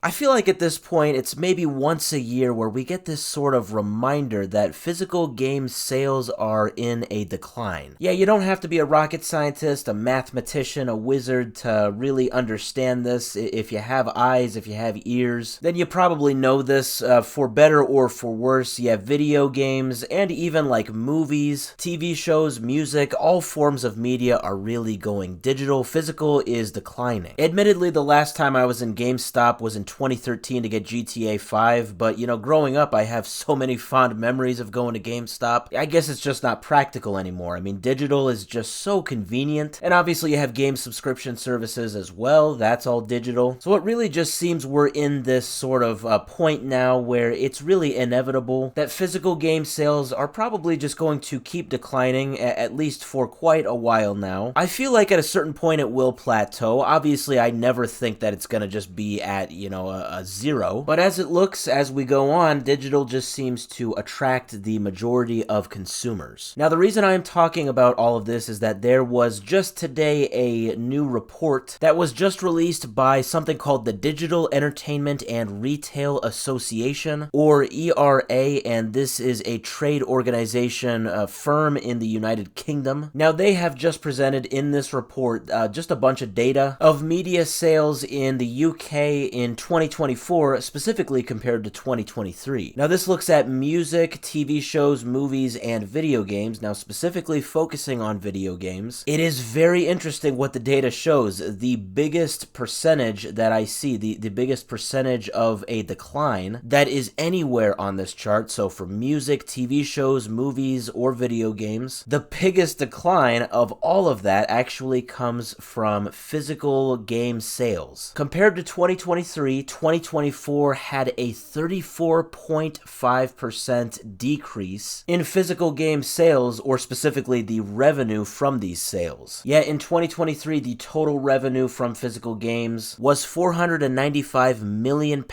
I feel like at this point, it's maybe once a year where we get this sort of reminder that physical game sales are in a decline. Yeah, you don't have to be a rocket scientist, a mathematician, a wizard to really understand this. If you have eyes, if you have ears, then you probably know this. For better or for worse, you have video games and even like movies, TV shows, music, all forms of media are really going digital. Physical is declining. Admittedly, the last time I was in GameStop was in 2013 to get GTA 5, but growing up, I have so many fond memories of going to GameStop. I guess it's just not practical anymore. I mean, digital is just so convenient, and obviously you have game subscription services as well. That's all digital. So it really just seems we're in this sort of point now where it's really inevitable that physical game sales are probably just going to keep declining, at least for quite a while now. I feel like at a certain point it will plateau. Obviously, I never think that it's going to just be at, a zero. But as it looks, as we go on, digital just seems to attract the majority of consumers. Now, the reason I'm talking about all of this is that there was just today a new report that was just released by something called the Digital Entertainment and Retail Association, or ERA, and this is a trade organization firm in the United Kingdom. Now, they have just presented in this report just a bunch of data of media sales in the UK in 2024, specifically compared to 2023. Now, this looks at music, TV shows, movies, and video games. Now, specifically focusing on video games, it is very interesting what the data shows. The biggest percentage that I see, the biggest percentage of a decline that is anywhere on this chart, so for music, TV shows, movies, or video games, the biggest decline of all of that actually comes from physical game sales. Compared to 2023, 2024 had a 34.5% decrease in physical game sales, or specifically the revenue from these sales. Yet in 2023, the total revenue from physical games was £495 million,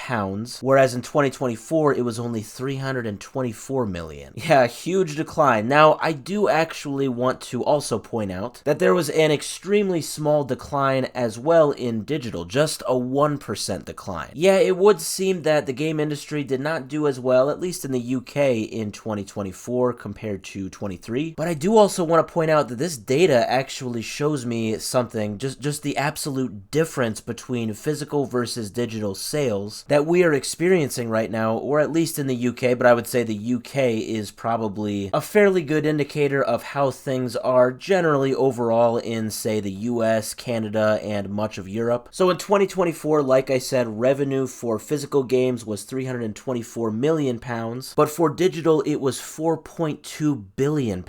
whereas in 2024, it was only $324 million. Yeah, a huge decline. Now, I do actually want to also point out that there was an extremely small decline as well in digital, just a 1% decline. Yeah, it would seem that the game industry did not do as well, at least in the UK, in 2024 compared to 23. But I do also want to point out that this data actually shows me something, just the absolute difference between physical versus digital sales that we are experiencing right now, or at least in the UK, but I would say the UK is probably a fairly good indicator of how things are generally overall in, say, the US, Canada, and much of Europe. So in 2024, like I said, revenue for physical games was £324 million, but for digital, it was £4.2 billion.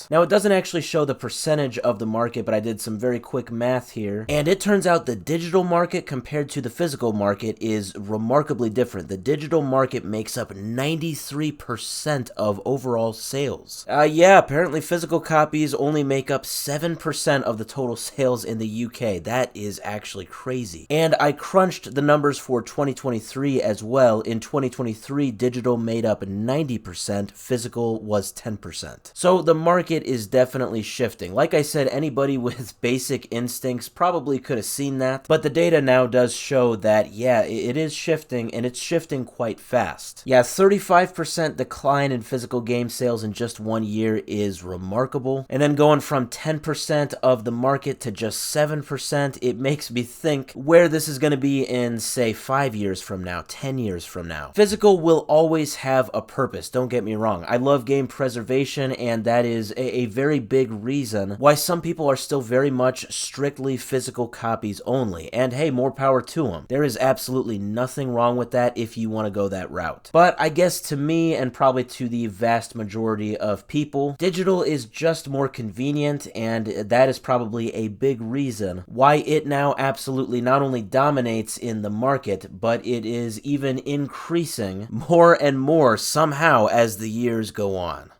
Now, it doesn't actually show the percentage of the market, but I did some very quick math here, and it turns out the digital market compared to the physical market is remarkably different. The digital market makes up 93% of overall sales. Yeah, apparently physical copies only make up 7% of the total sales in the UK. That is actually crazy. And I crunched the numbers for 2023 as well. In 2023, digital made up 90%, physical was 10%. So the market is definitely shifting. Like I said, anybody with basic instincts probably could have seen that, but the data now does show that, yeah, it is shifting, and it's shifting quite fast. Yeah, 35% decline in physical game sales in just 1 year is remarkable, and then going from 10% of the market to just 7%, it makes me think where this is going to be in, say, 5 years from now, 10 years from now. Physical will always have a purpose, don't get me wrong. I love game preservation, and that is a very big reason why some people are still very much strictly physical copies only, and hey, more power to them. There is absolutely nothing wrong with that if you want to go that route. But I guess to me, and probably to the vast majority of people, digital is just more convenient, and that is probably a big reason why it now absolutely not only dominates in the market, but it is even increasing more and more somehow as the years go on.